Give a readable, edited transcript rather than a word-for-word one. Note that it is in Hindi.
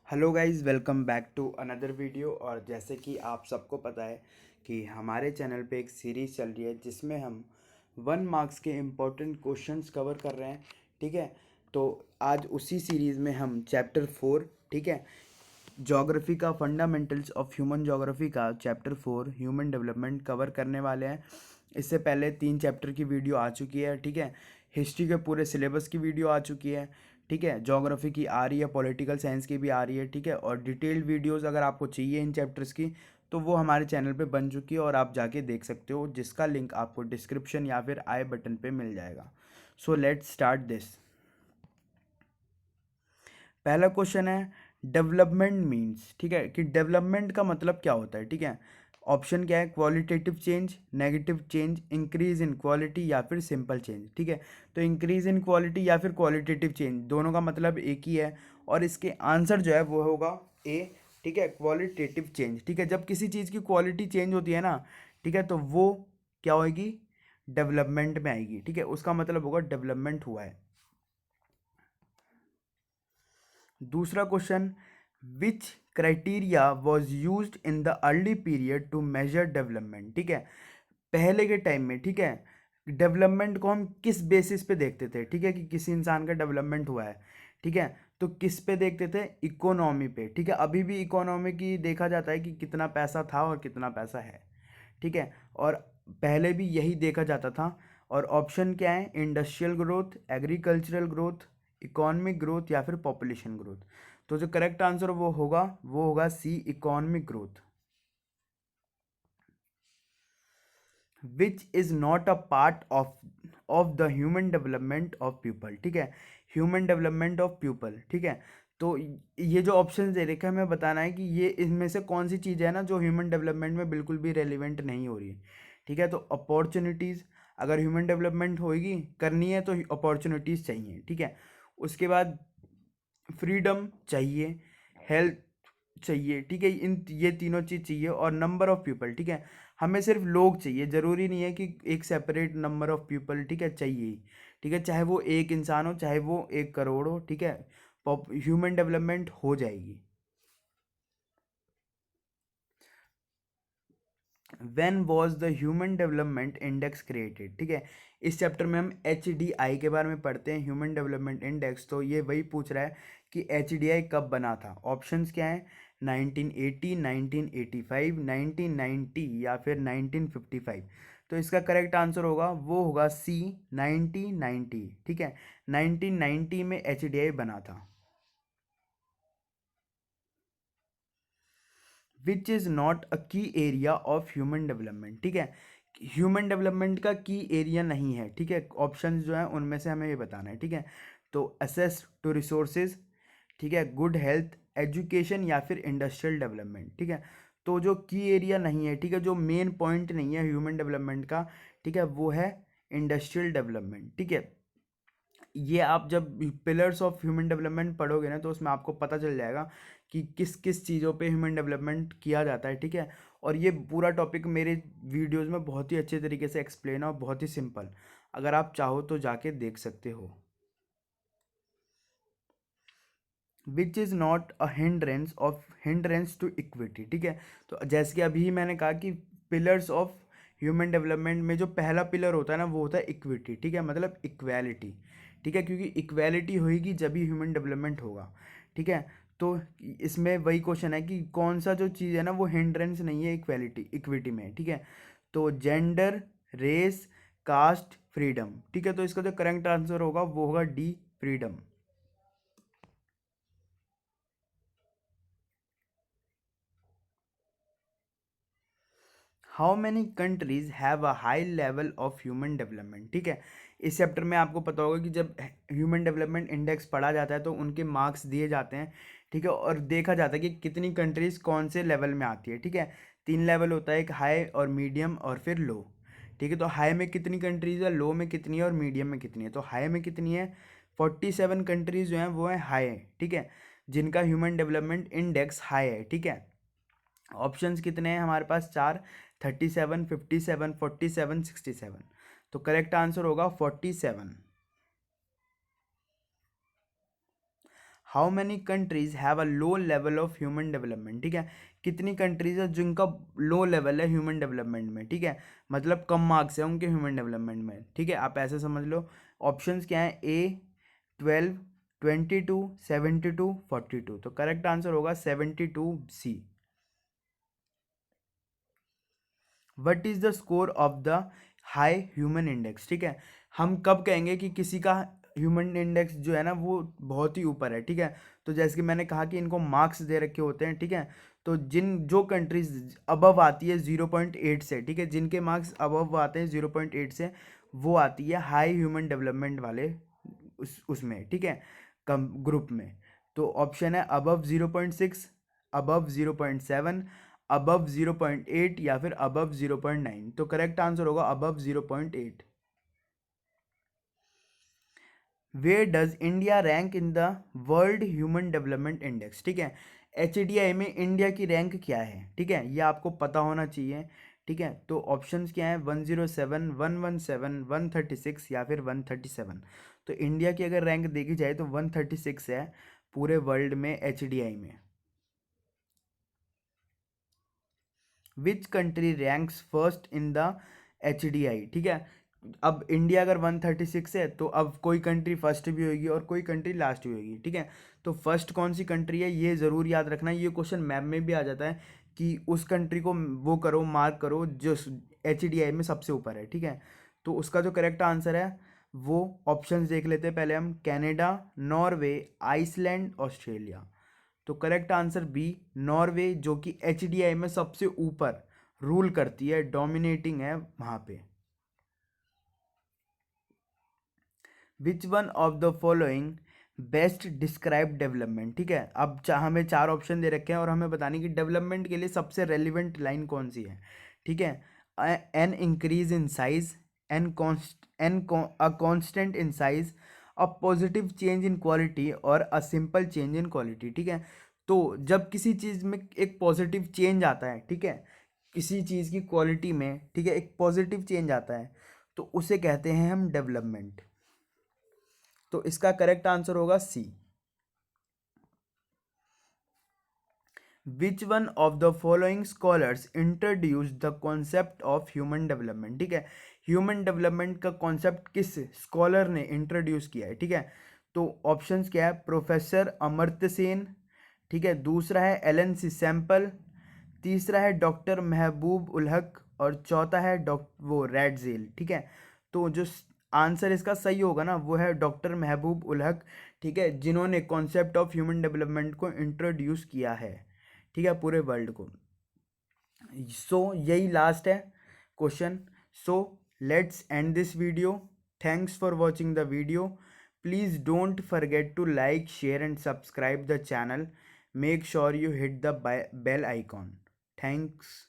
Hello guys, welcome back to another video. और जैसे कि आप सबको पता है कि हमारे चैनल पे एक सीरीज़ चल रही है जिसमें हम 1 मार्क्स के इम्पोर्टेंट क्वेश्चंस कवर कर रहे हैं। ठीक है, तो आज उसी सीरीज़ में हम चैप्टर 4, ठीक है, ज्योग्राफी का फंडामेंटल्स ऑफ ह्यूमन ज्योग्राफी का चैप्टर 4 ह्यूमन डेवलपमेंट कवर करने वाले हैं। इससे पहले 3 चैप्टर की वीडियो आ चुकी है। ठीक है, हिस्ट्री के पूरे सिलेबस की वीडियो आ चुकी है। ठीक है, ज्योग्राफी की आ रही है, पॉलिटिकल साइंस की भी आ रही है। ठीक है, और डिटेल्ड वीडियोस अगर आपको चाहिए इन चैप्टर्स की तो वो हमारे चैनल पे बन चुकी है और आप जाके देख सकते हो, जिसका लिंक आपको डिस्क्रिप्शन या फिर आई बटन पे मिल जाएगा। So let's start this. पहला क्वेश्चन है डेवलपमेंट मीन्स। ठीक है, कि डेवलपमेंट का मतलब क्या होता है। ठीक है, ऑप्शन क्या है, qualitative change, negative change, increase in quality या फिर सिंपल चेंज। ठीक है, तो इंक्रीज इन क्वालिटी या फिर क्वालिटेटिव चेंज दोनों का मतलब एक ही है और इसके आंसर जो है वो होगा ए। ठीक है, क्वालिटेटिव चेंज। ठीक है, जब किसी चीज़ की क्वालिटी चेंज होती है ना, ठीक है, तो वो क्या होगी, डेवलपमेंट में आएगी। ठीक है, उसका मतलब होगा डेवलपमेंट हुआ है। दूसरा question, which criteria was use in the early period to measure development. ठीक है, पहले के टाइम में, ठीक है, डेवलपमेंट को हम किस बेसिस पे देखते थे। ठीक है, कि किसी इंसान का डेवलपमेंट हुआ है। ठीक है, तो किस पे देखते थे, इकोनॉमी पे। ठीक है, अभी भी इकोनॉमी की देखा जाता है कि कितना पैसा था और कितना पैसा है। ठीक है, और पहले भी यही देखा जाता था। और ऑप्शन क्या है, industrial growth, agricultural growth, economic growth या फिर पॉपुलेशन ग्रोथ। तो जो करेक्ट आंसर वो होगा C, economic growth. Which is not a part of the human development of people. ठीक है, ह्यूमन डेवलपमेंट ऑफ पीपल। ठीक है, तो ये जो ऑप्शन दे रखे हैं हमें बताना है कि ये इनमें से कौन सी चीज़ है ना जो ह्यूमन डेवलपमेंट में बिल्कुल भी रेलिवेंट नहीं हो रही है। ठीक है, तो अपॉर्चुनिटीज़, अगर ह्यूमन डेवलपमेंट होगी करनी है तो अपॉर्चुनिटीज़ चाहिए। ठीक है, उसके बाद फ्रीडम चाहिए, हेल्थ चाहिए। ठीक है, इन ये तीनों चीज़ चाहिए और नंबर ऑफ़ पीपल। ठीक है, हमें सिर्फ लोग चाहिए, ज़रूरी नहीं है कि एक सेपरेट नंबर ऑफ़ पीपल। ठीक है, चाहिए ही। ठीक है, चाहे वो एक इंसान हो, चाहे वो 1 करोड़ हो। ठीक है, ह्यूमन डेवलपमेंट हो जाएगी। When was the human development index created. ठीक है, इस चैप्टर में हम HDI के बारे में पढ़ते हैं, ह्यूमन डेवलपमेंट इंडेक्स। तो ये वही पूछ रहा है कि HDI कब बना था। ऑप्शंस क्या हैं, 1980, 1985, 1990 या फिर 1955। तो इसका करेक्ट आंसर होगा सी, 1990। ठीक है, 1990 में HDI बना था। विच इज़ नॉट अ की एरिया ऑफ ह्यूमन डेवलपमेंट। ठीक है, ह्यूमन डेवलपमेंट का की एरिया नहीं है। ठीक है, ऑप्शन जो है उनमें से हमें ये बताना है। ठीक है, तो असेस टू रिसोर्सेज, ठीक है, गुड हेल्थ, एजुकेशन या फिर इंडस्ट्रियल डेवलपमेंट। ठीक है, तो जो की एरिया नहीं है, ठीक है, जो मेन पॉइंट नहीं है ह्यूमन डेवलपमेंट का, ठीक है, वो है इंडस्ट्रियल डेवलपमेंट। ठीक है, ये आप जब पिलर्स ऑफ ह्यूमन डेवलपमेंट पढ़ोगे ना तो उसमें आपको पता चल जाएगा कि किस किस चीज़ों पे ह्यूमन डेवलपमेंट किया जाता है। ठीक है, और ये पूरा टॉपिक मेरे वीडियोस में बहुत ही अच्छे तरीके से एक्सप्लेन है और बहुत ही सिंपल, अगर आप चाहो तो जाके देख सकते हो। Which is not a hindrance to equity. ठीक है, तो जैसे कि अभी मैंने कहा कि पिलर्स ऑफ ह्यूमन डेवलपमेंट में जो पहला पिलर होता है ना वो होता है इक्विटी। ठीक है, मतलब इक्वालिटी। ठीक है, क्योंकि इक्वालिटी होगी जब ही ह्यूमन डेवलपमेंट होगा। ठीक है, तो इसमें वही क्वेश्चन है कि कौन सा जो चीज़ है ना वो हिंड्रेंस नहीं है इक्विटी में। ठीक है, तो जेंडर, रेस, कास्ट, फ्रीडम। ठीक है, तो इसका जो करेक्ट आंसर होगा वो होगा D, freedom. How many countries have a high level of human development. ठीक है, इस चैप्टर में आपको पता होगा कि जब ह्यूमन डेवलपमेंट इंडेक्स पढ़ा जाता है तो उनके मार्क्स दिए जाते हैं। ठीक है, और देखा जाता है कि कितनी कंट्रीज कौन से लेवल में आती है। ठीक है, 3 लेवल होता है, एक हाई और मीडियम और फिर लो। ठीक है, तो हाई में कितनी कंट्रीज है, लो में कितनी है और मीडियम में कितनी है। तो हाई में कितनी है, 47 कंट्रीज जो हैं वो हैं हाई है। ठीक है, जिनका ह्यूमन डेवलपमेंट इंडेक्स हाई है। ठीक है, ऑप्शंस कितने हैं हमारे पास, 4, 37, 57, 47, 67। तो करेक्ट आंसर होगा 47। How many countries have a low level of human development, ठीक है, कितनी कंट्रीज है जिनका लो लेवल है ह्यूमन डेवलपमेंट में, ठीक है, मतलब कम मार्क्स है उनके ह्यूमन डेवलपमेंट में, ठीक है, आप ऐसे समझ लो। ऑप्शंस क्या है, ए 12, 22, 72, 42, तो करेक्ट आंसर होगा 72 C. What is the score of the high human index, ठीक है, हम कब कहेंगे कि किसी का ह्यूमन इंडेक्स जो है ना वो बहुत ही ऊपर है, ठीक है, तो जैसे कि मैंने कहा कि इनको मार्क्स दे रखे होते हैं, ठीक है, तो जो कंट्रीज अबव आती है 0.8 से, ठीक है, जिनके मार्क्स अबव आते हैं 0.8 से, वो आती है हाई ह्यूमन डेवलपमेंट वाले उसमें, ठीक है, कम ग्रुप में। तो ऑप्शन है अबव 0.6, अबव 0.7, अबव 0.8 या फिर अबव 0.9, तो करेक्ट आंसर होगा above 0.8। Where does India rank in the world human development index, ठीक है, HDI में इंडिया की रैंक क्या है, ठीक है, ये आपको पता होना चाहिए, ठीक है, तो ऑप्शंस क्या है, 107, 117, 136 या फिर 137, तो इंडिया की अगर रैंक देखी जाए तो 136 है पूरे वर्ल्ड में HDI में। Which country ranks first in the HDI, ठीक है, अब इंडिया अगर 136 है तो अब कोई कंट्री फर्स्ट भी होगी और कोई कंट्री लास्ट भी होगी, ठीक है, तो फर्स्ट कौन सी कंट्री है ये ज़रूर याद रखना, ये क्वेश्चन मैप में भी आ जाता है कि उस कंट्री को वो करो, मार्क करो जो HDI में सबसे ऊपर है, ठीक है, तो उसका जो करेक्ट आंसर है वो ऑप्शंस देख लेते हैं पहले हम, कनाडा, नॉर्वे, आइसलैंड, ऑस्ट्रेलिया, तो करेक्ट आंसर बी नॉर्वे, जो कि HDI में सबसे ऊपर रूल करती है, डोमिनेटिंग है वहाँ पे। विच one of the following best describe development, ठीक है, अब हमें चार ऑप्शन दे रखे हैं और हमें बतानी कि डेवलपमेंट के लिए सबसे रेलिवेंट लाइन कौन सी है, ठीक है, an increase in size, an a constant in size, a positive change in quality और a simple change in quality, ठीक है, तो जब किसी चीज़ में एक पॉजिटिव चेंज आता है, ठीक है, किसी चीज़ की क्वालिटी में, ठीक है, एक पॉजिटिव चेंज आता है तो उसे कहते हैं हम डेवलपमेंट, तो इसका करेक्ट आंसर होगा C. Which one of the following scholars introduce the concept of human development, ठीक है, ह्यूमन डेवलपमेंट का कॉन्सेप्ट किस स्कॉलर ने इंट्रोड्यूस किया है, ठीक है, तो ऑप्शंस क्या है, प्रोफेसर अमर्त्य सेन, ठीक है, दूसरा है एलन सी सैम्पल, तीसरा है डॉक्टर महबूब उल हक और चौथा है वो रेडजेल, ठीक है, तो जो आंसर इसका सही होगा ना वो है डॉक्टर महबूब उल हक, ठीक है, जिन्होंने कॉन्सेप्ट ऑफ ह्यूमन डेवलपमेंट को इंट्रोड्यूस किया है, ठीक है, पूरे वर्ल्ड को। सो यही लास्ट है question, so let's end this video, thanks for watching the video, please don't forget to like share and subscribe the channel, make sure you hit the bell icon, thanks.